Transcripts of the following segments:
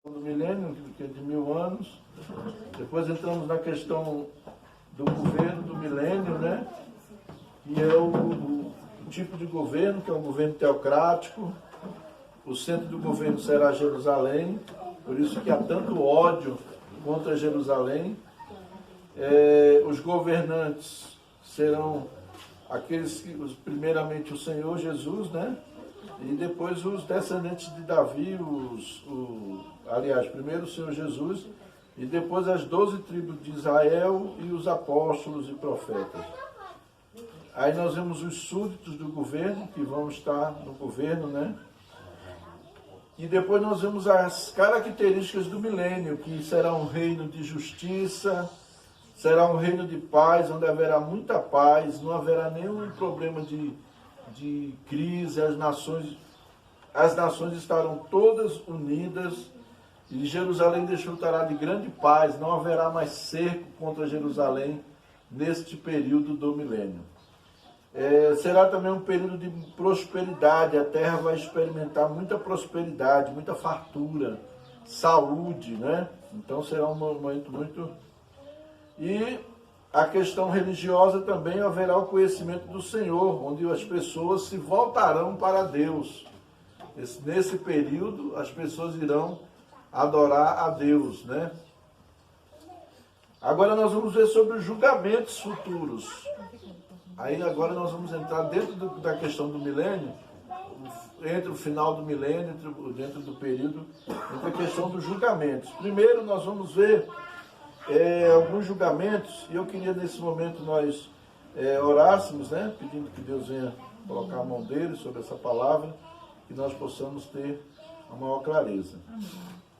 do milênio, que é de 1000 anos. Depois entramos na questão do governo do milênio, né? Que é o tipo de governo, que é um governo teocrático. O centro do governo será Jerusalém, por isso que há tanto ódio contra Jerusalém. Os governantes serão aqueles que, primeiramente o Senhor Jesus, né? E depois os descendentes de Davi, aliás, primeiro o Senhor Jesus, e depois as 12 tribos de Israel e os apóstolos e profetas. Aí nós vemos os súditos do governo, que vão estar no governo, né? E depois nós vemos as características do milênio, que será um reino de justiça, será um reino de paz, onde haverá muita paz, não haverá nenhum problema de crise, as nações estarão todas unidas, e Jerusalém desfrutará de grande paz, não haverá mais cerco contra Jerusalém neste período do milênio. Será também um período de prosperidade, a terra vai experimentar muita prosperidade, muita fartura, saúde, né? Então será um momento muito... E a questão religiosa também haverá o conhecimento do Senhor, onde as pessoas se voltarão para Deus. Nesse período, as pessoas irão adorar a Deus, né? Agora nós vamos ver sobre os julgamentos futuros. Aí agora nós vamos entrar dentro da questão do milênio, entre o final do milênio, dentro do período, entre a questão dos julgamentos. Primeiro nós vamos ver alguns julgamentos, e eu queria nesse momento nós orássemos, né, pedindo que Deus venha colocar a mão dele sobre essa palavra, que nós possamos ter a maior clareza.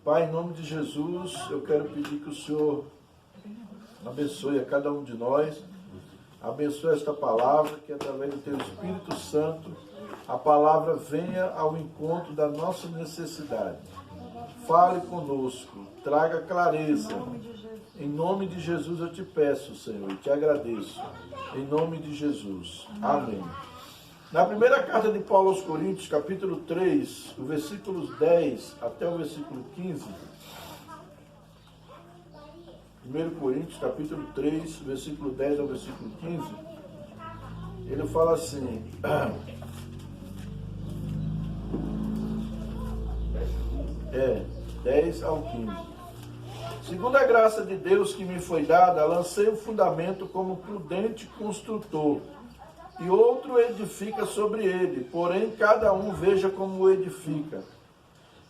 Pai, em nome de Jesus, eu quero pedir que o Senhor abençoe a cada um de nós, abençoe esta palavra, que através do Teu Espírito Santo, a palavra venha ao encontro da nossa necessidade. Fale conosco, traga clareza. Em nome de Jesus eu te peço, Senhor, e te agradeço. Em nome de Jesus. Amém. Na primeira carta de Paulo aos Coríntios, capítulo 3, o versículos 10 até o versículo 15. 1 Coríntios, capítulo 3, versículo 10 ao versículo 15. Ele fala assim... 10 ao 15. Segundo a graça de Deus que me foi dada, lancei o fundamento como prudente construtor, e outro edifica sobre ele, porém cada um veja como o edifica.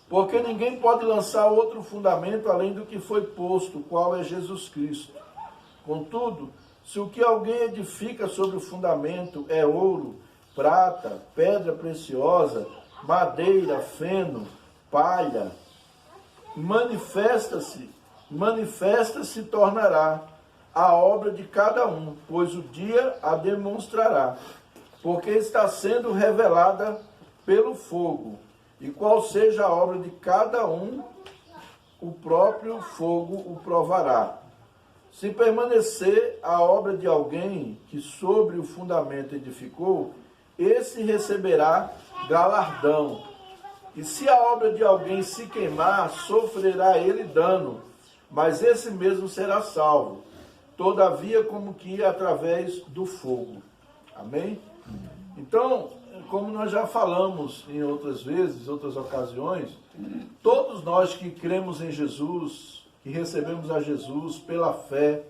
Porque ninguém pode lançar outro fundamento além do que foi posto, o qual é Jesus Cristo. Contudo, se o que alguém edifica sobre o fundamento é ouro, prata, pedra preciosa, madeira, feno, palha, manifesta-se tornará a obra de cada um, pois o dia a demonstrará, porque está sendo revelada pelo fogo, e qual seja a obra de cada um, o próprio fogo o provará. Se permanecer a obra de alguém que sobre o fundamento edificou, esse receberá galardão. E se a obra de alguém se queimar, sofrerá ele dano, mas esse mesmo será salvo, todavia como que através do fogo. Amém? Então, como nós já falamos em outras vezes, outras ocasiões, todos nós que cremos em Jesus, que recebemos a Jesus pela fé,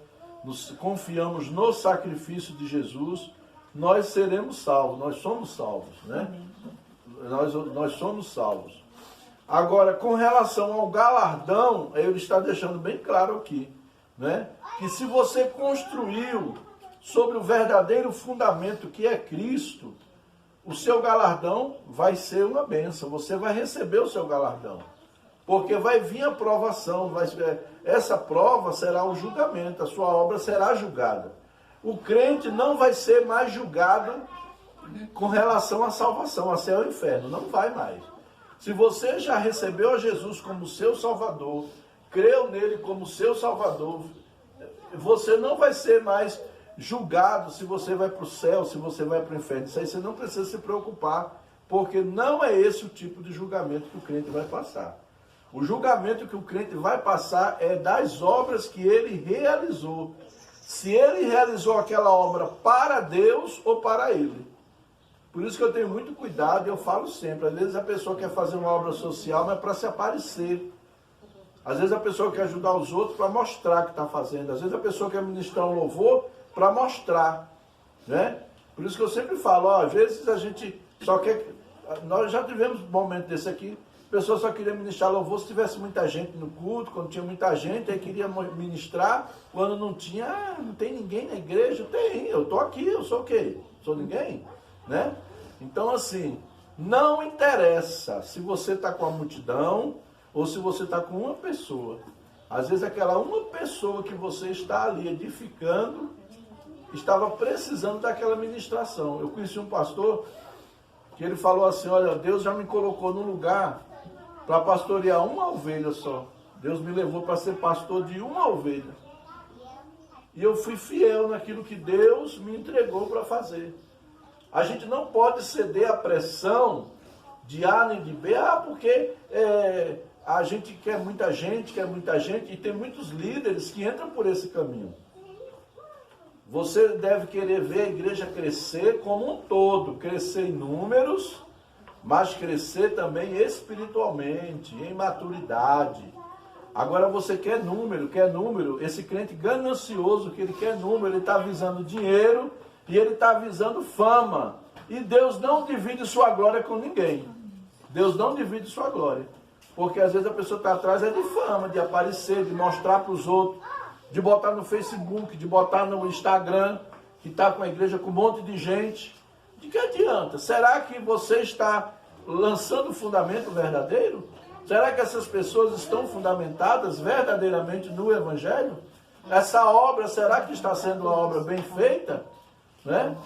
confiamos no sacrifício de Jesus, nós seremos salvos, nós somos salvos, né? Nós somos salvos. Agora, com relação ao galardão, ele está deixando bem claro aqui, né? Que se você construiu sobre o verdadeiro fundamento que é Cristo, o seu galardão vai ser uma bênção, você vai receber o seu galardão. Porque vai vir a provação, essa prova será o julgamento, a sua obra será julgada. O crente não vai ser mais julgado com relação à salvação, a céu e inferno, não vai mais. Se você já recebeu a Jesus como seu Salvador, creu nele como seu Salvador, você não vai ser mais julgado se você vai para o céu, se você vai para o inferno. Isso aí você não precisa se preocupar, porque não é esse o tipo de julgamento que o crente vai passar. O julgamento que o crente vai passar é das obras que ele realizou. Se ele realizou aquela obra para Deus ou para ele. Por isso que eu tenho muito cuidado e eu falo sempre. Às vezes a pessoa quer fazer uma obra social, mas para se aparecer. Às vezes a pessoa quer ajudar os outros para mostrar que está fazendo. Às vezes a pessoa quer ministrar um louvor para mostrar. Né? Por isso que eu sempre falo, ó, às vezes a gente só quer... Nós já tivemos um momento desse aqui. A pessoa só queria ministrar louvor se tivesse muita gente no culto. Quando tinha muita gente, aí queria ministrar. Quando não tinha, não tem ninguém na igreja. Tem, eu estou aqui, eu sou o quê? Sou ninguém? Né? Então assim, não interessa se você está com a multidão ou se você está com uma pessoa. Às vezes aquela uma pessoa que você está ali edificando estava precisando daquela ministração. Eu conheci um pastor que ele falou assim, olha, Deus já me colocou num lugar para pastorear uma ovelha só. Deus me levou para ser pastor de uma ovelha. E eu fui fiel naquilo que Deus me entregou para fazer. A gente não pode ceder à pressão de A nem de B, porque a gente quer muita gente, e tem muitos líderes que entram por esse caminho. Você deve querer ver a igreja crescer como um todo, crescer em números, mas crescer também espiritualmente, em maturidade. Agora você quer número, esse crente ganancioso que ele quer número, ele está visando dinheiro e ele está visando fama. E Deus não divide sua glória com ninguém. Deus não divide sua glória. Porque às vezes a pessoa está atrás de fama, de aparecer, de mostrar para os outros, de botar no Facebook, de botar no Instagram, que está com a igreja com um monte de gente. De que adianta? Será que você está lançando o fundamento verdadeiro? Será que essas pessoas estão fundamentadas verdadeiramente no Evangelho? Essa obra, será que está sendo uma obra bem feita? Né?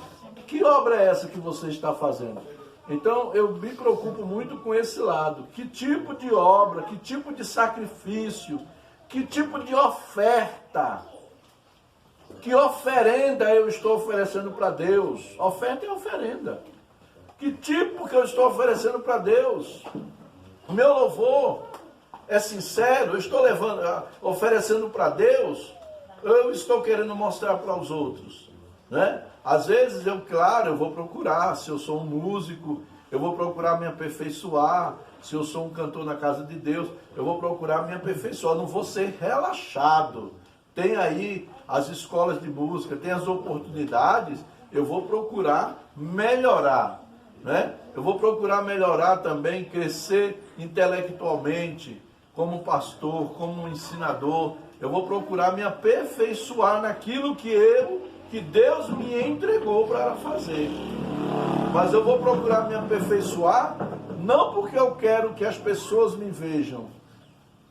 Que obra é essa que você está fazendo? Então, eu me preocupo muito com esse lado. Que tipo de obra, que tipo de sacrifício, que tipo de oferta, que oferenda eu estou oferecendo para Deus? Oferta é oferenda. Que tipo que eu estou oferecendo para Deus? O meu louvor é sincero? Eu estou oferecendo para Deus? Ou eu estou querendo mostrar para os outros? Né? Às vezes, eu vou procurar, se eu sou um músico, eu vou procurar me aperfeiçoar. Se eu sou um cantor na casa de Deus, eu vou procurar me aperfeiçoar, não vou ser relaxado. Tem aí as escolas de música, tem as oportunidades, eu vou procurar melhorar. Né? Eu vou procurar melhorar também, crescer intelectualmente, como pastor, como ensinador. Eu vou procurar me aperfeiçoar naquilo que Deus me entregou para fazer. Mas eu vou procurar me aperfeiçoar, não porque eu quero que as pessoas me vejam.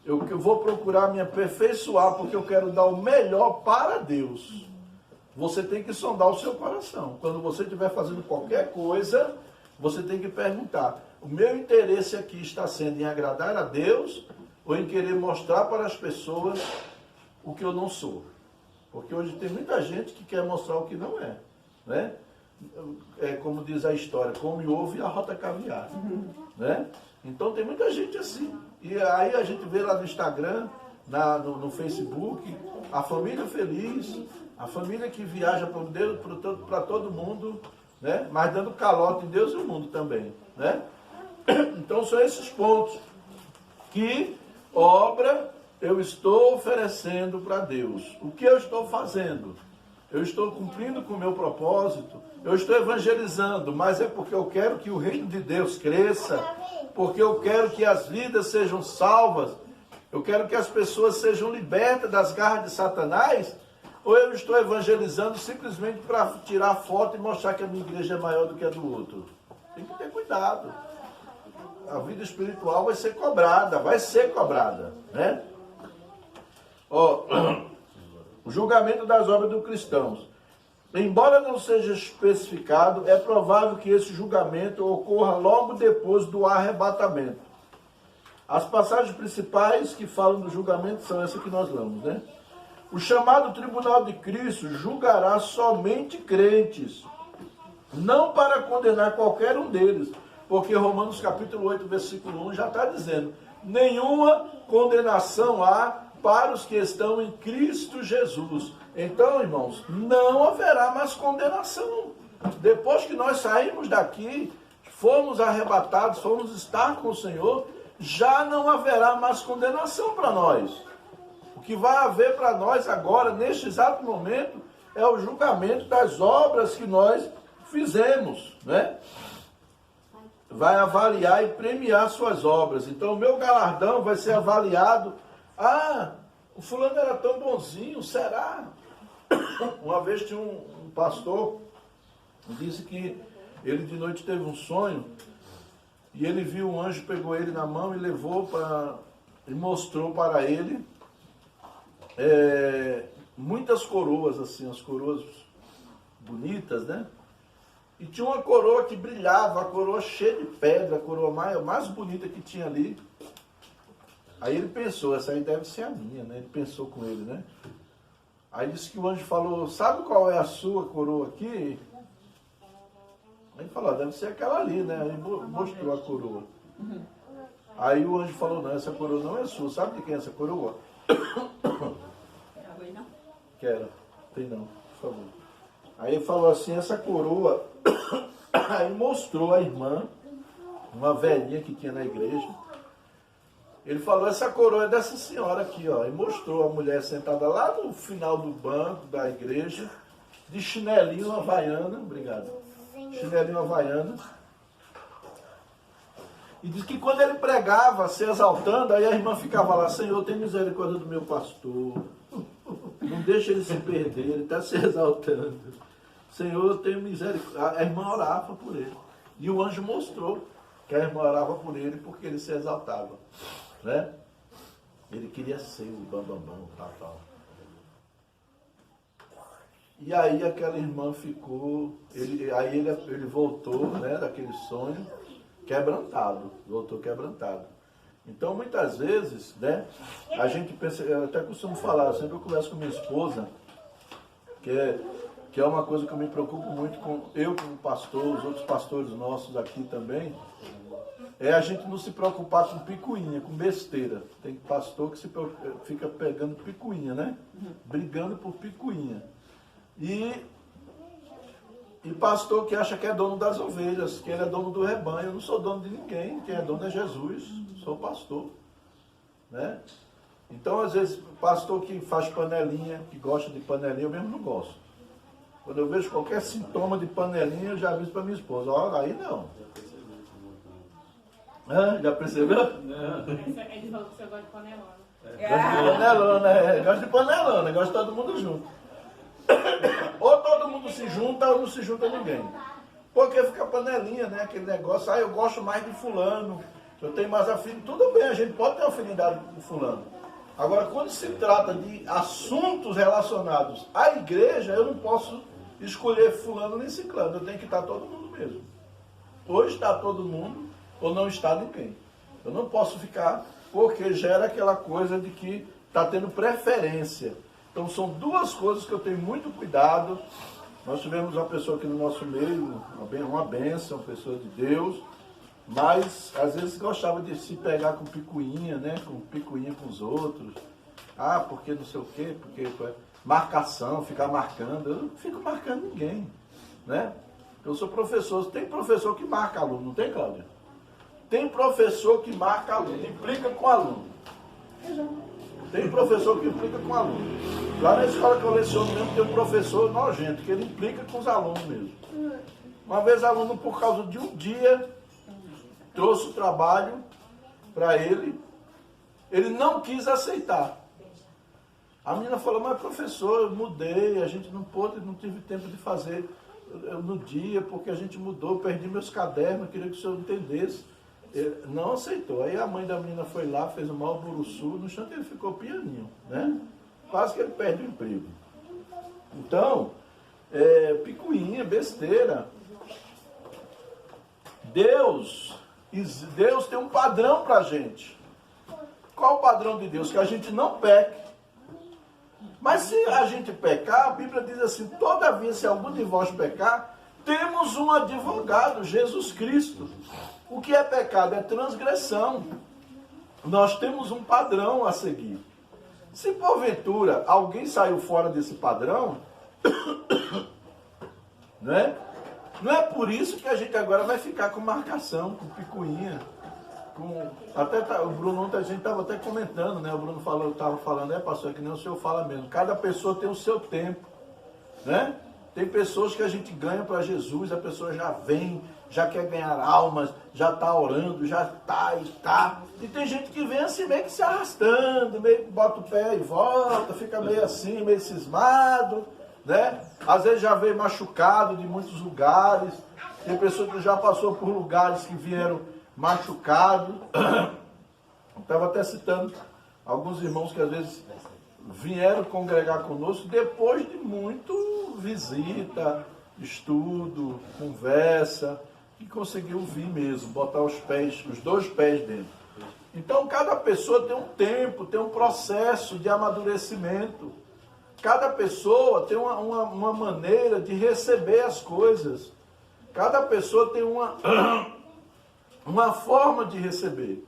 Eu vou procurar me aperfeiçoar porque eu quero dar o melhor para Deus. Você tem que sondar o seu coração. Quando você estiver fazendo qualquer coisa, você tem que perguntar, o meu interesse aqui está sendo em agradar a Deus ou em querer mostrar para as pessoas o que eu não sou? Porque hoje tem muita gente que quer mostrar o que não é. Né? É como diz a história, come ovo e arrota caviar. Né? Então tem muita gente assim. E aí a gente vê lá no Instagram, no Facebook, a família feliz, a família que viaja para todo mundo, né? Mas dando calote em Deus e no mundo também. Né? Então são esses pontos. Que obra eu estou oferecendo para Deus? O que eu estou fazendo? Eu estou cumprindo com o meu propósito? Eu estou evangelizando, mas é porque eu quero que o reino de Deus cresça, porque eu quero que as vidas sejam salvas, eu quero que as pessoas sejam libertas das garras de Satanás, ou eu estou evangelizando simplesmente para tirar foto e mostrar que a minha igreja é maior do que a do outro? Tem que ter cuidado. A vida espiritual vai ser cobrada, né? O julgamento das obras dos cristãos. Embora não seja especificado, é provável que esse julgamento ocorra logo depois do arrebatamento. As passagens principais que falam do julgamento são essas que nós lemos, né? O chamado tribunal de Cristo julgará somente crentes, não para condenar qualquer um deles, porque Romanos capítulo 8, versículo 1 já está dizendo nenhuma condenação há para os que estão em Cristo Jesus. Então, irmãos, não haverá mais condenação. Depois que nós sairmos daqui, formos arrebatados, formos estar com o Senhor, já não haverá mais condenação para nós. O que vai haver para nós agora, neste exato momento, é o julgamento das obras que nós fizemos, né? Vai avaliar e premiar suas obras. Então, o meu galardão vai ser avaliado. Ah, o fulano era tão bonzinho, será? Uma vez tinha um pastor, disse que ele de noite teve um sonho, e ele viu um anjo, pegou ele na mão e levou para, e mostrou para ele muitas coroas, assim, as coroas bonitas, né? E tinha uma coroa que brilhava, a coroa cheia de pedra, a coroa mais bonita que tinha ali. Aí ele pensou, essa aí deve ser a minha, né? Ele pensou com ele, né? Aí disse que o anjo falou, sabe qual é a sua coroa aqui? Aí ele falou, deve ser aquela ali, né? Aí mostrou a coroa. Aí o anjo falou, não, essa coroa não é sua. Sabe de quem é essa coroa? Quero. Tem não, por favor. Aí ele falou assim, essa coroa... Aí mostrou a irmã, uma velhinha que tinha na igreja. Ele falou, essa coroa é dessa senhora aqui, ó. E mostrou a mulher sentada lá no final do banco da igreja, de chinelinho havaiana, obrigado. Chinelinho havaiana. E diz que quando ele pregava, se exaltando, aí a irmã ficava lá, Senhor, tem misericórdia do meu pastor. Não deixa ele se perder, ele está se exaltando. Senhor, tenho misericórdia. A irmã orava por ele. E o anjo mostrou que a irmã orava por ele porque ele se exaltava. Né? Ele queria ser o bambambam, tal. E aí aquela irmã ficou, ele voltou, né, daquele sonho, quebrantado. Voltou quebrantado. Então, muitas vezes, né, a gente pensa, eu até costumo falar, sempre eu converso com minha esposa, que é uma coisa que eu me preocupo muito com eu como pastor, os outros pastores nossos aqui também, é a gente não se preocupar com picuinha, com besteira. Tem pastor que fica pegando picuinha, né? Brigando por picuinha. E pastor que acha que é dono das ovelhas, que ele é dono do rebanho. Eu não sou dono de ninguém, quem é dono é Jesus, sou pastor. Né? Então, às vezes, pastor que faz panelinha, que gosta de panelinha, eu mesmo não gosto. Quando eu vejo qualquer sintoma de panelinha, eu já aviso para minha esposa, ó, aí não. Já percebeu? Ele falou que você gosta de panelona. Gosta de panelona, gosta de todo mundo junto. Ou todo mundo se junta ou não se junta ninguém. Porque fica panelinha, né? Aquele negócio, eu gosto mais de fulano, eu tenho mais afinidade. Tudo bem, a gente pode ter afinidade com fulano. Agora, quando se trata de assuntos relacionados à igreja, eu não posso escolher fulano nem ciclano. Eu tenho que estar todo mundo mesmo. Ou está todo mundo, ou não está ninguém. Eu não posso ficar, porque gera aquela coisa de que está tendo preferência. Então são duas coisas que eu tenho muito cuidado. Nós tivemos uma pessoa aqui no nosso meio, uma bênção, uma pessoa de Deus, mas às vezes gostava de se pegar com picuinha, né? Com picuinha com os outros. Porque não sei o quê, porque marcação, ficar marcando. Eu não fico marcando ninguém, né? Eu sou professor, tem professor que marca aluno, não tem, Cláudia? Tem professor que marca aluno, implica com aluno. Tem professor que implica com aluno. Lá na escola que eu leciono mesmo, tem um professor nojento, que ele implica com os alunos mesmo. Uma vez aluno, por causa de um dia, trouxe o trabalho para ele não quis aceitar. A menina falou, mas professor, eu mudei, a gente não tive tempo de fazer no dia, porque a gente mudou, perdi meus cadernos, queria que o senhor entendesse. Ele não aceitou. Aí a mãe da menina foi lá, fez o maior buruçu, no chão ele ficou pianinho, né? Quase que ele perde o emprego. Então, picuinha, besteira. Deus tem um padrão para a gente. Qual o padrão de Deus? Que a gente não peque. Mas se a gente pecar, a Bíblia diz assim, todavia, se algum de vós pecar, temos um advogado, Jesus Cristo. O que é pecado? É transgressão. nós temos um padrão a seguir. Se porventura alguém saiu fora desse padrão, né? Não é por isso que a gente agora vai ficar com marcação, com picuinha. O Bruno ontem a gente estava até comentando, né? O Bruno estava falando, pastor, é que nem o senhor fala mesmo. Cada pessoa tem o seu tempo, né? Tem pessoas que a gente ganha para Jesus, a pessoa já vem, já quer ganhar almas, já está orando, já está. E tem gente que vem assim, meio que se arrastando, meio que bota o pé e volta, fica meio assim, meio cismado, né? Às vezes já veio machucado de muitos lugares. Tem pessoas que já passou por lugares que vieram machucados. Estava até citando alguns irmãos que às vezes vieram congregar conosco depois de muito visita, estudo, conversa, e conseguiu vir mesmo, botar os dois pés dentro. Então cada pessoa tem um tempo, tem um processo de amadurecimento. Cada pessoa tem uma maneira de receber as coisas. Cada pessoa tem uma forma de receber.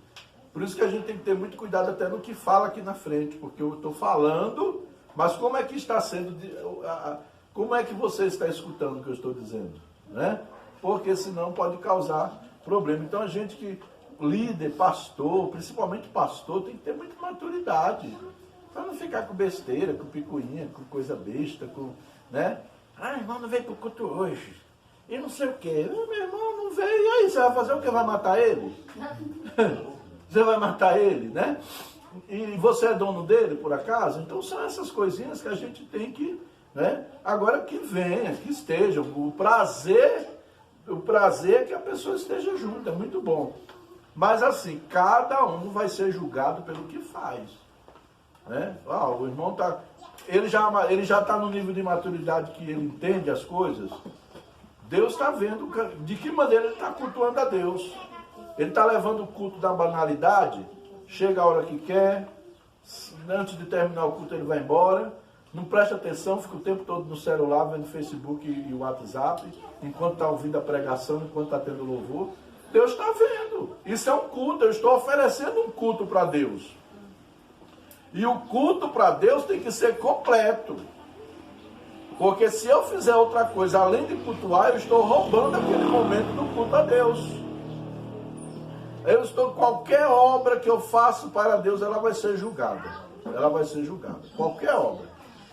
Por isso que a gente tem que ter muito cuidado até no que fala aqui na frente, porque eu estou falando, mas como é que está sendo, como é que você está escutando o que eu estou dizendo, né? Porque senão pode causar problema. Então a gente que, líder, pastor, principalmente pastor, tem que ter muita maturidade, para não ficar com besteira, com picuinha, com coisa besta, né? Irmão, não veio para o culto hoje, e não sei o quê. Meu irmão não veio, e aí, você vai fazer o quê? Vai matar ele? Você vai matar ele, né? E você é dono dele, por acaso? Então são essas coisinhas que a gente tem que, né? Agora que venha, que esteja. O prazer é que a pessoa esteja junto, é muito bom. Mas assim, cada um vai ser julgado pelo que faz, né? O irmão ele já está no nível de maturidade que ele entende as coisas. Deus está vendo de que maneira ele está cultuando a Deus. Ele está levando o culto da banalidade, chega a hora que quer, antes de terminar o culto ele vai embora, não presta atenção, fica o tempo todo no celular, vendo Facebook e o WhatsApp, enquanto está ouvindo a pregação, enquanto está tendo louvor. Deus está vendo. Isso é um culto, eu estou oferecendo um culto para Deus. E o culto para Deus tem que ser completo. Porque se eu fizer outra coisa, além de cultuar, eu estou roubando aquele momento do culto a Deus. Qualquer obra que eu faço para Deus, ela vai ser julgada. Ela vai ser julgada. Qualquer obra.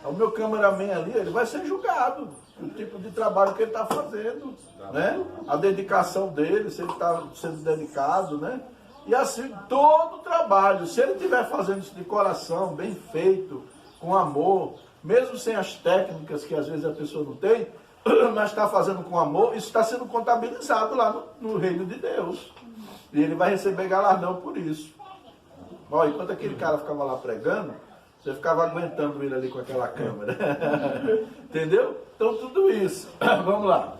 O meu cameraman ali, ele vai ser julgado. O tipo de trabalho que ele está fazendo, né? A dedicação dele, se ele está sendo dedicado, né? E assim, todo o trabalho, se ele estiver fazendo isso de coração, bem feito, com amor, mesmo sem as técnicas que às vezes a pessoa não tem, mas está fazendo com amor, isso está sendo contabilizado lá no reino de Deus. E ele vai receber galardão por isso. Enquanto aquele cara ficava lá pregando, você ficava aguentando ele ali com aquela câmera. Entendeu? Então tudo isso. Vamos lá.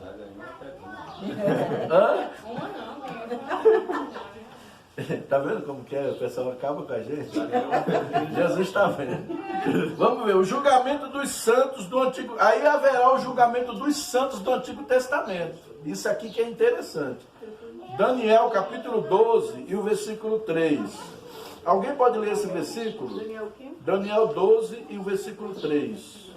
Tá vendo como que é? O pessoal acaba com a gente. Jesus está vendo. Vamos ver, o julgamento dos santos do Antigo... Aí haverá o julgamento dos santos do Antigo Testamento. Isso aqui que é interessante. Daniel, capítulo 12 e o versículo 3. Alguém pode ler esse versículo? Daniel 12 e o versículo 3.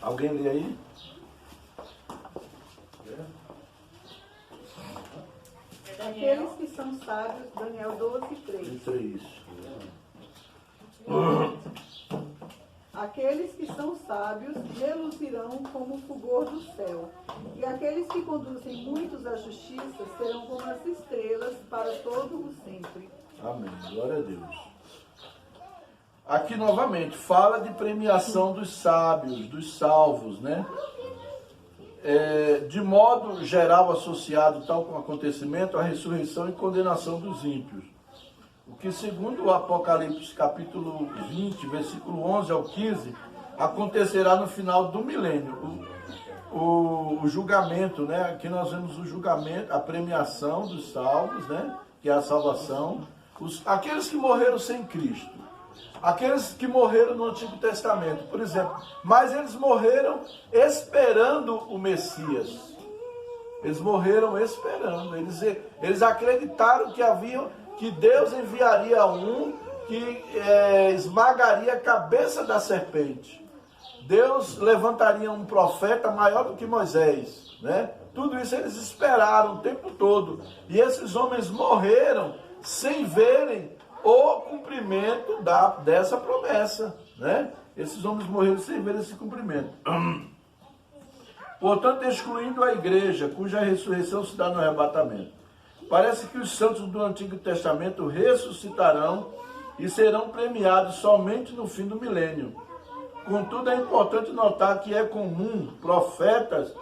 Alguém lê aí? Aqueles que são sábios, Daniel 12, 3. Aqueles que são sábios reluzirão como o fulgor do céu, e aqueles que conduzem muitos à justiça serão como as estrelas para todo o sempre. Amém. Glória a Deus. Aqui novamente, fala de premiação dos sábios, dos salvos, né? De modo geral associado tal com o acontecimento, a ressurreição e condenação dos ímpios. O que segundo o Apocalipse capítulo 20, versículo 11 ao 15, acontecerá no final do milênio. o julgamento, né? Aqui nós vemos o julgamento, a premiação dos salvos, né? Que é a salvação. Aqueles que morreram sem Cristo. Aqueles que morreram no Antigo Testamento, por exemplo. Mas eles morreram esperando o Messias. Eles morreram esperando. Eles acreditaram que Deus enviaria um que esmagaria a cabeça da serpente. Deus levantaria um profeta maior do que Moisés, né? Tudo isso eles esperaram o tempo todo. E esses homens morreram sem verem o cumprimento dessa promessa, né? Esses homens morreram sem ver esse cumprimento. Portanto, excluindo a igreja, cuja ressurreição se dá no arrebatamento. Parece que os santos do Antigo Testamento ressuscitarão e serão premiados somente no fim do milênio. Contudo, é importante notar que é comum profetas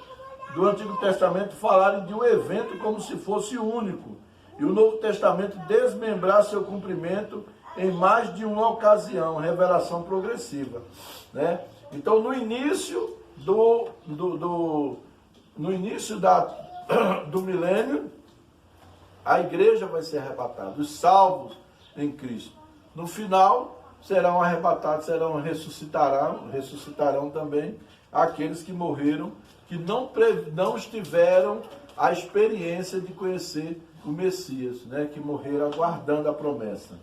do Antigo Testamento falarem de um evento como se fosse único, e o Novo Testamento desmembrar seu cumprimento em mais de uma ocasião, revelação progressiva, né? Então, no início do milênio, a igreja vai ser arrebatada, os salvos em Cristo. No final, serão arrebatados, ressuscitarão também aqueles que morreram, que não tiveram a experiência de conhecer o Messias, né, que morreram aguardando a promessa.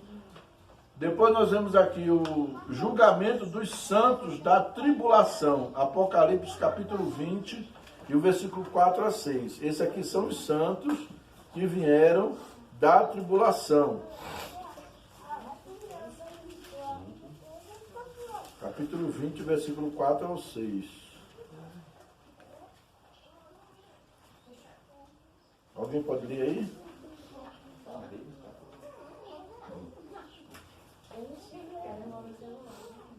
Depois nós vemos aqui o julgamento dos santos da tribulação, Apocalipse capítulo 20, e o versículo 4 a 6. Esses aqui são os santos que vieram da tribulação. Capítulo 20, versículo 4 ao 6. Alguém pode ler aí?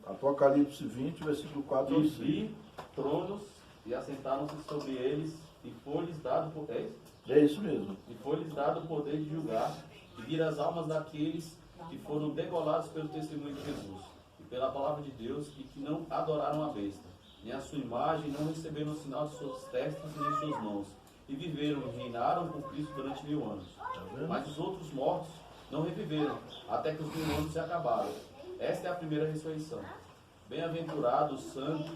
Apocalipse 20, versículo 4 ao 6. E vi tronos e assentaram-se sobre eles, e foi-lhes dado poder. É isso mesmo. E foi-lhes dado o poder de julgar e vir as almas daqueles que foram degolados pelo testemunho de Jesus e pela palavra de Deus, e que não adoraram a besta, nem a sua imagem, não receberam o sinal de suas testas nem de suas mãos, e viveram e reinaram com Cristo durante 1000 anos. Mas os outros mortos não reviveram, até que os 1000 anos se acabaram. Esta é a primeira ressurreição. Bem-aventurado o santo,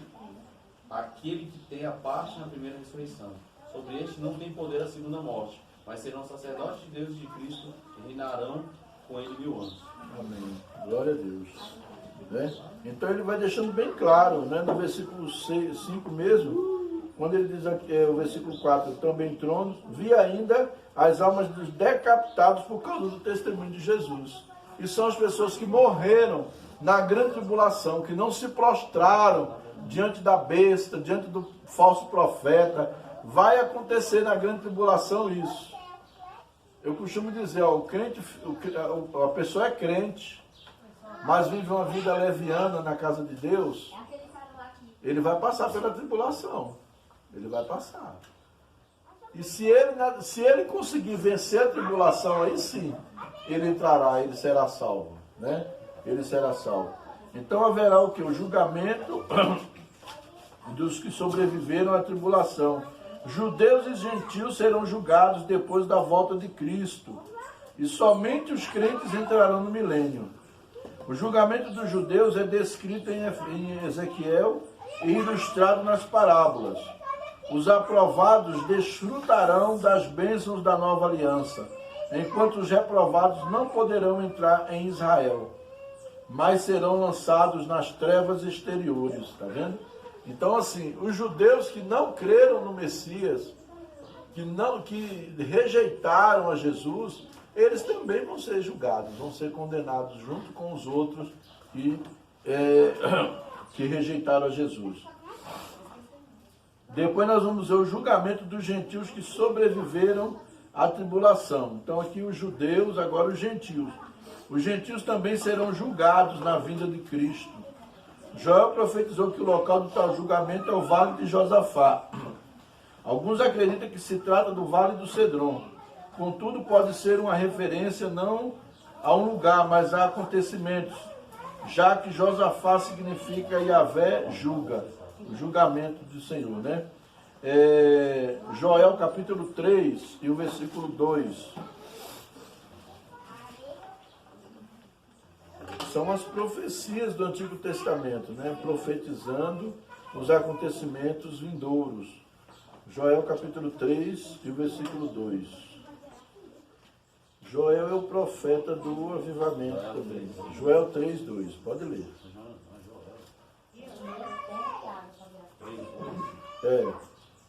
aquele que tem a parte na primeira ressurreição. Sobre este não tem poder a segunda morte, mas serão sacerdotes de Deus e de Cristo, e reinarão com ele 1000 anos. Amém. Glória a Deus. Né? Então ele vai deixando bem claro, né, no versículo 5 mesmo, quando ele diz aqui, o versículo 4, também tronos, vi ainda as almas dos decapitados por causa do testemunho de Jesus. E são as pessoas que morreram na grande tribulação, que não se prostraram diante da besta, diante do falso profeta. Vai acontecer na grande tribulação isso. Eu costumo dizer, ó, a pessoa é crente, mas vive uma vida leviana na casa de Deus, ele vai passar pela tribulação. Ele vai passar. E se ele conseguir vencer a tribulação, aí sim, ele entrará, ele será salvo, né? Ele será salvo. Então haverá o que? O julgamento dos que sobreviveram à tribulação. Judeus e gentios serão julgados depois da volta de Cristo. E somente os crentes entrarão no milênio. O julgamento dos judeus é descrito em Ezequiel e ilustrado nas parábolas. Os aprovados desfrutarão das bênçãos da nova aliança, enquanto os reprovados não poderão entrar em Israel, mas serão lançados nas trevas exteriores, está vendo? Então, assim, os judeus que não creram no Messias, que rejeitaram a Jesus, eles também vão ser julgados, vão ser condenados junto com os outros que rejeitaram a Jesus. Depois nós vamos ver o julgamento dos gentios que sobreviveram à tribulação. Então aqui os judeus, agora os gentios. Os gentios também serão julgados na vinda de Cristo. Joel profetizou que o local do tal julgamento é o Vale de Josafá. Alguns acreditam que se trata do Vale do Cedron. Contudo, pode ser uma referência não a um lugar, mas a acontecimentos, já que Josafá significa Yahvé julga, o julgamento do Senhor, né? Joel capítulo 3 e o versículo 2. São as profecias do Antigo Testamento, né? Profetizando os acontecimentos vindouros. Joel capítulo 3 e o versículo 2. Joel é o profeta do avivamento também. Joel 3, 2. Pode ler.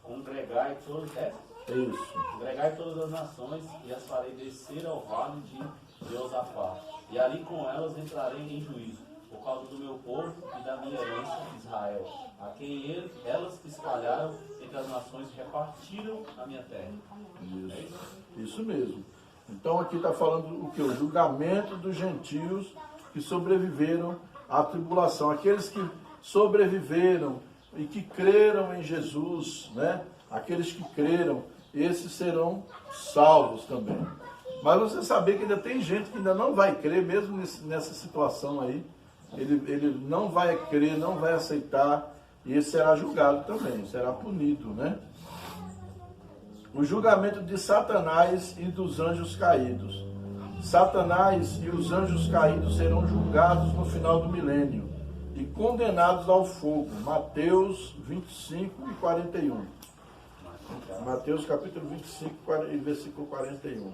Congregai todas, Isso. congregai todas as nações e as farei descer ao vale de Josafá. E ali com elas entrarei em juízo, por causa do meu povo e da minha herança, Israel, a quem elas espalharam entre as nações e repartiram a minha terra. Isso mesmo. Então aqui está falando o que? O julgamento dos gentios que sobreviveram à tribulação. Aqueles que sobreviveram e que creram em Jesus, né? Aqueles que creram, esses serão salvos também. Mas você saber que ainda tem gente que ainda não vai crer, mesmo nessa situação aí. Ele não vai crer, não vai aceitar, e ele será julgado também, será punido, né? O julgamento de Satanás e dos anjos caídos. Satanás e os anjos caídos serão julgados no final do milênio e condenados ao fogo. Mateus 25 e 41. Mateus capítulo 25 e versículo 41.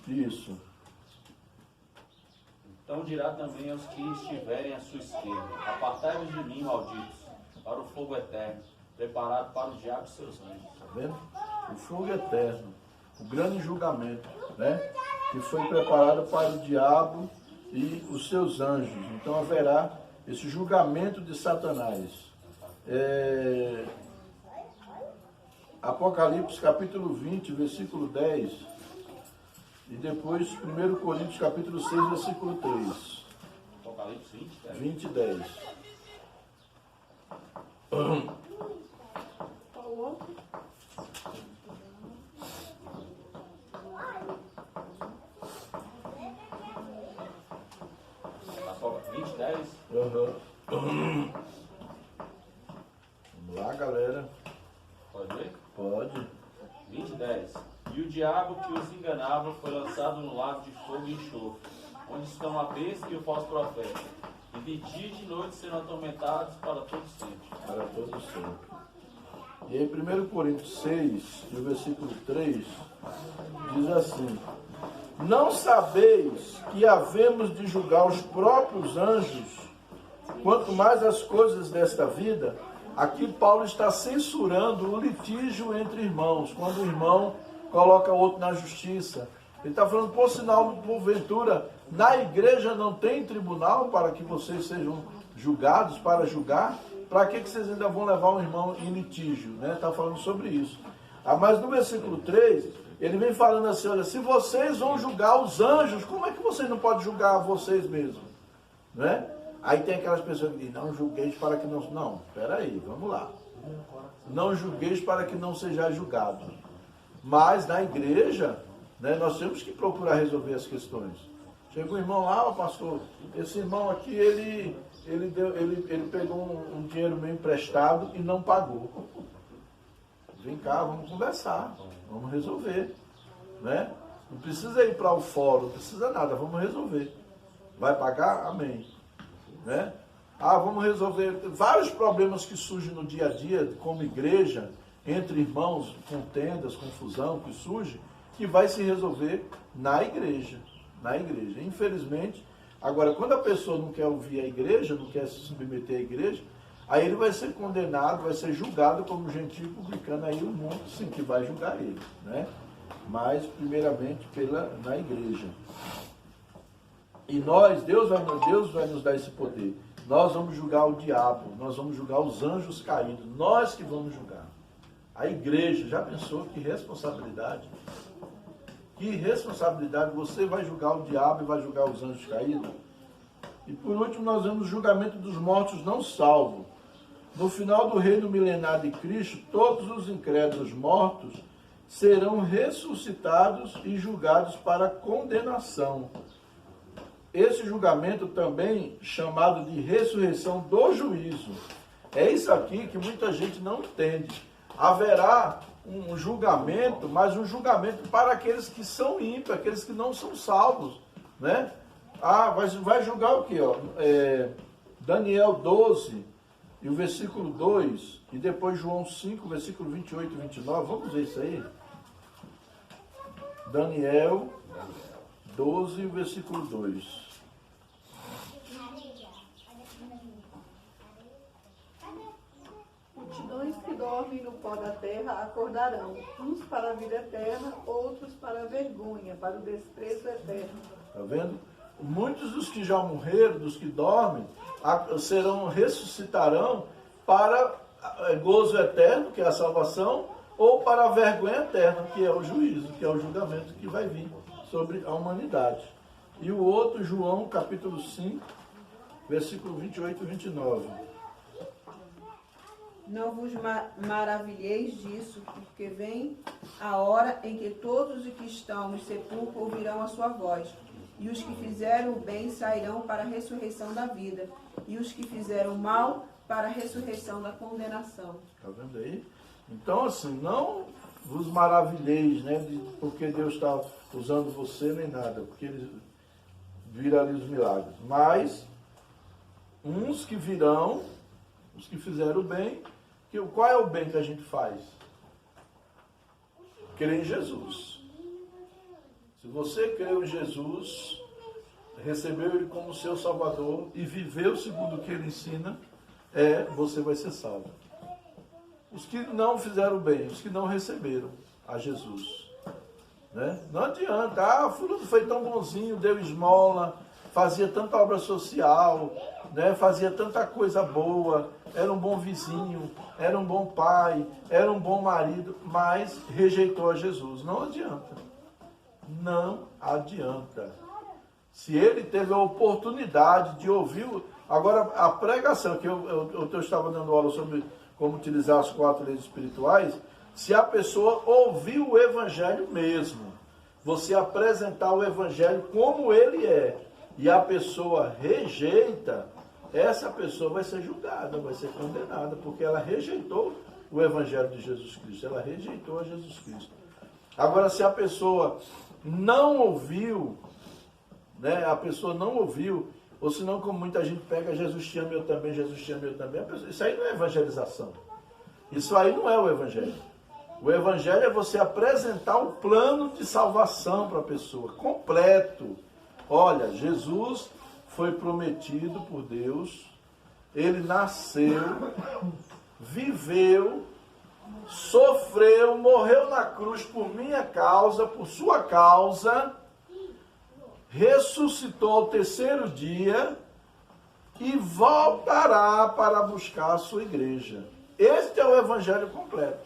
Isso. Então dirá também aos que estiverem à sua esquerda: apartai-vos de mim, malditos, para o fogo eterno, preparado para o diabo e seus anjos. Está vendo? O fogo eterno, o grande julgamento, né? Que foi preparado para o diabo e os seus anjos. Então haverá esse julgamento de Satanás. Apocalipse capítulo 20, versículo 10. E depois 1 Coríntios capítulo 6, versículo 3. Apocalipse 20 e 10. Qual o outro? Apocalipse 20, 10. Vamos lá, galera. Pode ver? Pode. 20, 10. E o diabo que os enganava foi lançado no lago de fogo e enxofre, onde estão a besta e o falso profeta. E de dia e de noite serão atormentados para todo sempre. Para todo sempre. E em 1 Coríntios 6, no versículo 3, diz assim: não sabeis que havemos de julgar os próprios anjos, quanto mais as coisas desta vida? Aqui Paulo está censurando o litígio entre irmãos, quando o irmão coloca o outro na justiça. Ele está falando, por sinal, porventura, na igreja não tem tribunal para que vocês sejam julgados, para julgar? Para que vocês ainda vão levar um irmão em litígio? Né? Está falando sobre isso. Mas no versículo 3, ele vem falando assim, olha, se vocês vão julgar os anjos, como é que vocês não podem julgar vocês mesmos? Né? Aí tem aquelas pessoas que dizem, não julgueis para que não... Não, peraí, vamos lá. Não julgueis para que não sejais julgado. Mas na igreja, né, nós temos que procurar resolver as questões. Chega um irmão lá, pastor, esse irmão aqui, ele pegou um dinheiro meio emprestado e não pagou. Vem cá, vamos conversar, vamos resolver. Né? Não precisa ir para o fórum, não precisa nada, vamos resolver. Vai pagar? Amém. Né? Vamos resolver vários problemas que surgem no dia a dia, como igreja, entre irmãos, contendas, confusão que surge, que vai se resolver na igreja. Na igreja. Infelizmente, agora, quando a pessoa não quer ouvir a igreja, não quer se submeter à igreja, aí ele vai ser condenado, vai ser julgado como gentio publicano, aí o mundo sim que vai julgar ele, né? Mas, primeiramente, na igreja. E nós, Deus vai nos dar esse poder. Nós vamos julgar o diabo, nós vamos julgar os anjos caídos, nós que vamos julgar. A igreja, já pensou que responsabilidade? Que responsabilidade, você vai julgar o diabo e vai julgar os anjos caídos? E por último, nós vemos o julgamento dos mortos não salvos. No final do reino milenar de Cristo, todos os incrédulos mortos serão ressuscitados e julgados para condenação. Esse julgamento também chamado de ressurreição do juízo. É isso aqui que muita gente não entende. Haverá um julgamento, mas um julgamento para aqueles que são ímpios, aqueles que não são salvos, né? Vai julgar o quê? Daniel 12, e o versículo 2, e depois João 5, versículo 28 e 29. Vamos ver isso aí? Daniel 12, versículo 2. Multidões que dormem no pó da terra acordarão, uns para a vida eterna, outros para a vergonha, para o desprezo eterno. Está vendo? Muitos dos que já morreram, dos que dormem, ressuscitarão para gozo eterno, que é a salvação, ou para a vergonha eterna, que é o juízo, que é o julgamento que vai vir sobre a humanidade. E o outro, João, capítulo 5, versículo 28 e 29. Não vos maravilheis disso, porque vem a hora em que todos os que estão no sepulcro ouvirão a sua voz, e os que fizeram o bem sairão para a ressurreição da vida, e os que fizeram o mal para a ressurreição da condenação. Está vendo aí? Então, assim, não vos maravilheis, né, porque Deus está usando você nem nada, porque Ele vira ali os milagres. Mas, uns que virão, os que fizeram o bem, qual é o bem que a gente faz? Crer em Jesus. Se você creu em Jesus, recebeu Ele como seu Salvador e viveu segundo o que Ele ensina, você vai ser salvo. Os que não fizeram bem, os que não receberam a Jesus, né? Não adianta, fulano foi tão bonzinho, deu esmola, fazia tanta obra social, né? Fazia tanta coisa boa, era um bom vizinho, era um bom pai, era um bom marido, mas rejeitou a Jesus. Não adianta. Não adianta. Se ele teve a oportunidade de ouvir, agora a pregação, que eu estava dando aula sobre como utilizar as 4 leis espirituais, se a pessoa ouvir o Evangelho mesmo, você apresentar o Evangelho como ele é, e a pessoa rejeita, essa pessoa vai ser julgada, vai ser condenada, porque ela rejeitou o Evangelho de Jesus Cristo, ela rejeitou a Jesus Cristo. Agora, se a pessoa não ouviu, né, a pessoa não ouviu, ou senão, como muita gente pega, Jesus te ama, eu também, Jesus te ama, eu também. Isso aí não é evangelização. Isso aí não é o Evangelho. O Evangelho é você apresentar um plano de salvação para a pessoa, completo. Olha, Jesus foi prometido por Deus, ele nasceu, viveu, sofreu, morreu na cruz por minha causa, por sua causa, ressuscitou ao 3º dia e voltará para buscar a sua igreja. Este é o Evangelho completo.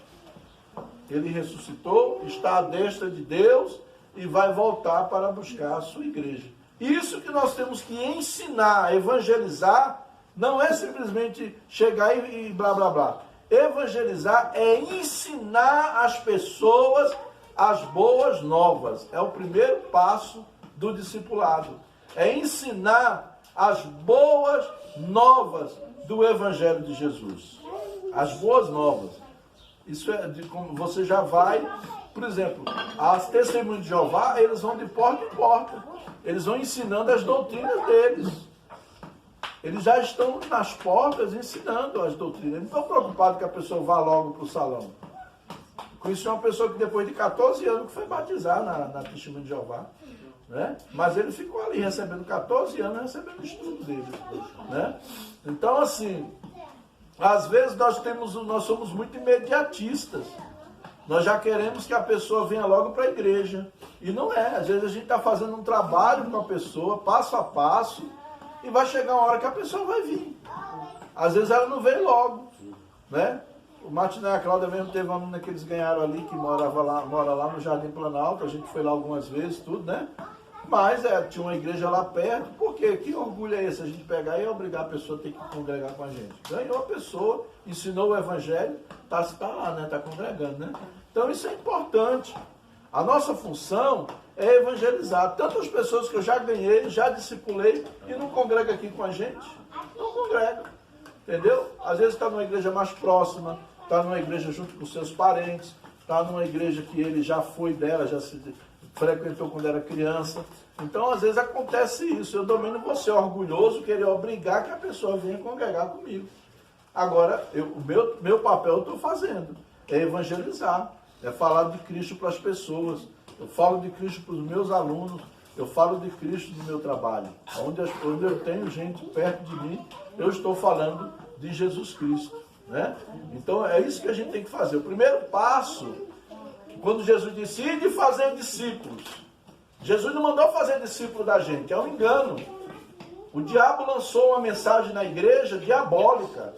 Ele ressuscitou, está à destra de Deus e vai voltar para buscar a sua igreja. Isso que nós temos que ensinar, evangelizar, não é simplesmente chegar e blá blá blá. Evangelizar é ensinar as pessoas as boas novas. É o primeiro passo do discipulado. É ensinar as boas novas do Evangelho de Jesus. As boas novas. Isso é de como você já vai, por exemplo, as testemunhas de Jeová, eles vão de porta em porta. Eles vão ensinando as doutrinas deles. Eles já estão nas portas ensinando as doutrinas. Eles não estão preocupados que a pessoa vá logo para o salão. Conheci uma pessoa que depois de 14 anos foi batizar na testemunha de Jeová. Né? Mas ele ficou ali recebendo 14 anos, recebendo o estudo dele. Né? Então, assim, às vezes nós somos muito imediatistas. Nós já queremos que a pessoa venha logo para a igreja. E não é. Às vezes a gente está fazendo um trabalho com a pessoa, passo a passo, e vai chegar uma hora que a pessoa vai vir. Às vezes ela não vem logo. Né? O Martinez e a Cláudia mesmo teve uma menina que eles ganharam ali, que mora lá no Jardim Planalto. A gente foi lá algumas vezes, tudo, né? Mas tinha uma igreja lá perto. Por quê? Que orgulho é esse? A gente pegar e obrigar a pessoa a ter que congregar com a gente. Ganhou a pessoa, ensinou o evangelho, está lá, né? Está congregando, né? Então isso é importante. A nossa função é evangelizar. Tantas pessoas que eu já ganhei, já discipulei e não congregam aqui com a gente. Não congregam. Entendeu? Às vezes está numa igreja mais próxima, está numa igreja junto com seus parentes, está numa igreja que ele já foi dela, já se frequentou quando era criança. Então, às vezes acontece isso. Eu domino você, orgulhoso, querer obrigar que a pessoa venha congregar comigo. Agora, o meu papel eu estou fazendo, é evangelizar, é falar de Cristo para as pessoas. Eu falo de Cristo para os meus alunos, eu falo de Cristo no meu trabalho. Onde eu tenho gente perto de mim, eu estou falando de Jesus Cristo, né? Então, é isso que a gente tem que fazer. O primeiro passo, quando Jesus disse, ide fazer discípulos. Jesus não mandou fazer discípulo da gente, é um engano. O diabo lançou uma mensagem na igreja diabólica,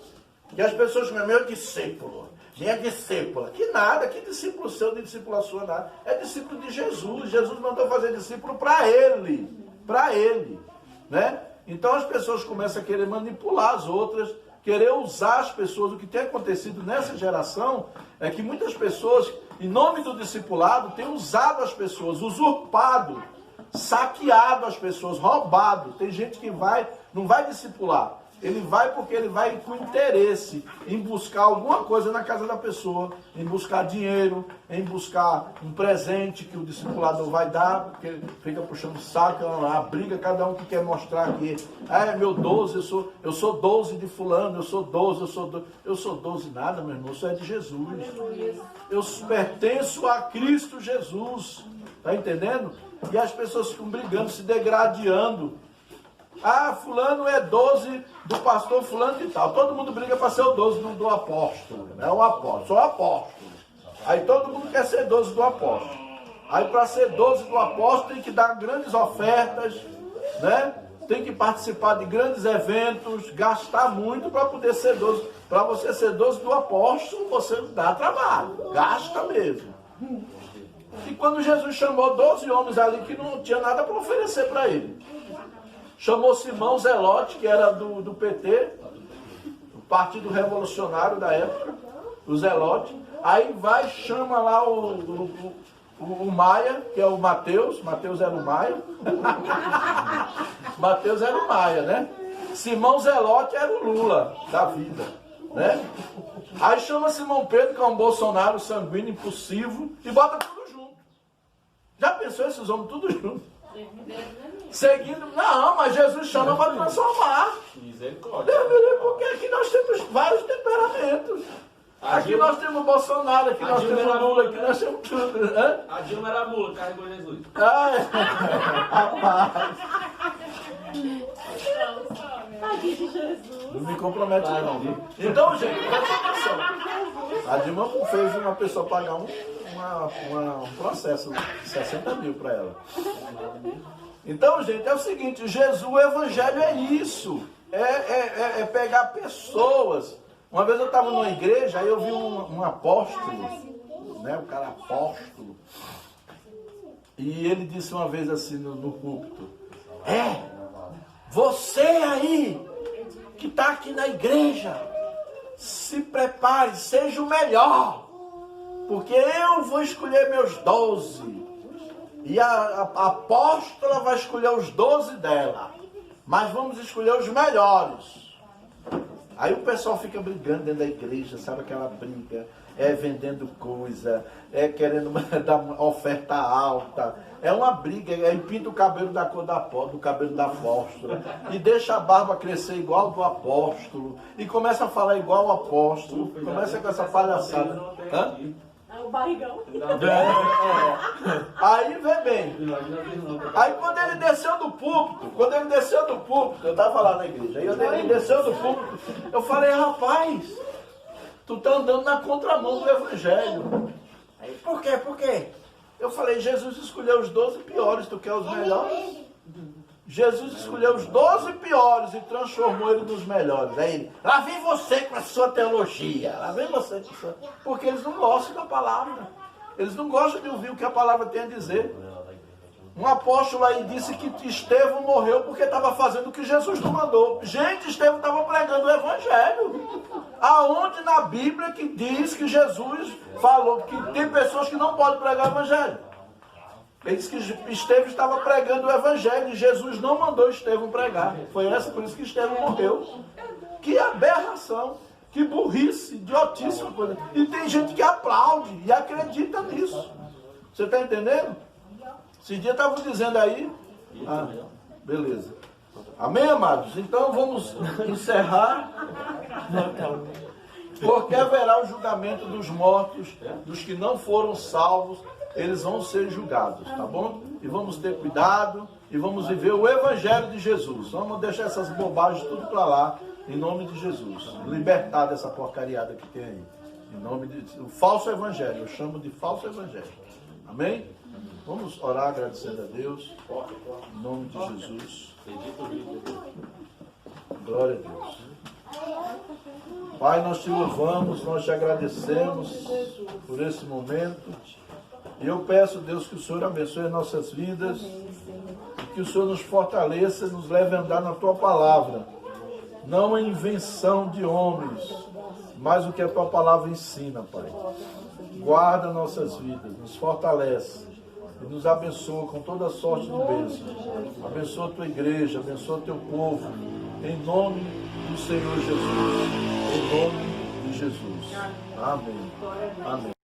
que as pessoas chamam, meu discípulo, minha discípula. Que nada, que discípulo seu, de discípula sua, nada. É discípulo de Jesus. Jesus mandou fazer discípulo para ele, né? Então as pessoas começam a querer manipular as outras, querer usar as pessoas. O que tem acontecido nessa geração é que muitas pessoas, em nome do discipulado, têm usado as pessoas, usurpado, saqueado as pessoas, roubado. Tem gente que não vai discipular. Ele vai porque ele vai com interesse em buscar alguma coisa na casa da pessoa, em buscar dinheiro, em buscar um presente que o discipulador vai dar, porque ele fica puxando o saco, a briga, cada um que quer mostrar que meu 12, eu sou 12 de fulano, eu sou 12. Eu sou 12 nada, meu irmão, isso é de Jesus. Eu pertenço a Cristo Jesus. Está entendendo? E as pessoas ficam brigando, se degradando. Fulano é 12 do pastor fulano e tal. Todo mundo briga para ser o 12 do apóstolo. É o apóstolo, sou apóstolo. Aí todo mundo quer ser 12 do apóstolo. Aí para ser 12 do apóstolo tem que dar grandes ofertas, né? Tem que participar de grandes eventos, gastar muito para poder ser 12. Para você ser 12 do apóstolo, você dá trabalho, gasta mesmo. E quando Jesus chamou 12 homens ali que não tinha nada para oferecer para ele, chamou Simão Zelote, que era do PT, o Partido Revolucionário da época, o Zelote. Aí chama lá o Maia, que é o Mateus. Mateus era o Maia. Mateus era o Maia, né? Simão Zelote era o Lula da vida, né? Aí chama Simão Pedro, que é um Bolsonaro sanguíneo, impulsivo, e bota tudo junto. Já pensou esses homens tudo junto? Seguindo, não, mas Jesus chama para transformar. Misericórdia. Porque aqui nós temos vários temperamentos. Aqui nós temos Bolsonaro, aqui nós temos Lula, aqui nós temos tudo. A Dilma era mula, carregou Jesus. Rapaz. Tadinho de Jesus. Não me compromete não, viu? Então, gente, presta atenção. A Dilma fez uma pessoa pagar um processo de 60 mil para ela. Então, gente, é o seguinte, Jesus, o evangelho é isso. É pegar pessoas. Uma vez eu estava numa igreja, aí eu vi um apóstolo, né? O cara apóstolo. E ele disse uma vez assim no púlpito, você aí, que está aqui na igreja, se prepare, seja o melhor, porque eu vou escolher meus 12, e a apóstola vai escolher os 12 dela, mas vamos escolher os melhores. Aí o pessoal fica brigando dentro da igreja, sabe aquela briga, vendendo coisa, querendo dar oferta alta, é uma briga, aí pinta o cabelo da cor do cabelo da apóstola, e deixa a barba crescer igual do apóstolo, e começa a falar igual o apóstolo, começa com essa palhaçada. O barrigão. Aí vem bem. Aí quando ele desceu do púlpito, eu estava lá na igreja, aí ele desceu do púlpito, eu falei, rapaz, tu tá andando na contramão do evangelho. Aí, por quê? Por quê? Eu falei, Jesus escolheu os 12 piores, tu quer os melhores? Jesus escolheu os 12 piores e transformou ele nos melhores. Aí ele, lá vem você com a sua teologia, lá vem você com a sua... Porque eles não gostam da palavra. Eles não gostam de ouvir o que a palavra tem a dizer. Um apóstolo aí disse que Estevão morreu porque estava fazendo o que Jesus não mandou. Gente, Estevão estava pregando o evangelho. Aonde na Bíblia que diz que Jesus falou que tem pessoas que não podem pregar o evangelho? Ele disse que Estevão estava pregando o evangelho e Jesus não mandou Estevão pregar. Foi por isso que Estevão morreu. Que aberração, que burrice, idiotíssima coisa. E tem gente que aplaude e acredita nisso. Você está entendendo? Esse dia estavam dizendo aí. Ah, beleza. Amém, amados? Então vamos encerrar. Porque haverá o julgamento dos mortos, dos que não foram salvos, eles vão ser julgados, tá bom? E vamos ter cuidado e vamos viver o evangelho de Jesus. Vamos deixar essas bobagens tudo para lá, em nome de Jesus. Libertar dessa porcariada que tem aí. Em nome de o falso evangelho, eu chamo de falso evangelho. Amém? Vamos orar agradecendo a Deus. Em nome de Jesus. Glória a Deus. Pai, nós te louvamos, nós te agradecemos por esse momento. E eu peço, Deus, que o Senhor abençoe as nossas vidas. E que o Senhor nos fortaleça e nos leve a andar na tua palavra. Não a invenção de homens, mas o que a tua palavra ensina, Pai. Guarda nossas vidas, nos fortalece e nos abençoa com toda sorte de bênção. Abençoa a tua igreja, abençoa o teu povo, em nome do Senhor Jesus. Em nome de Jesus. Amém. Amém.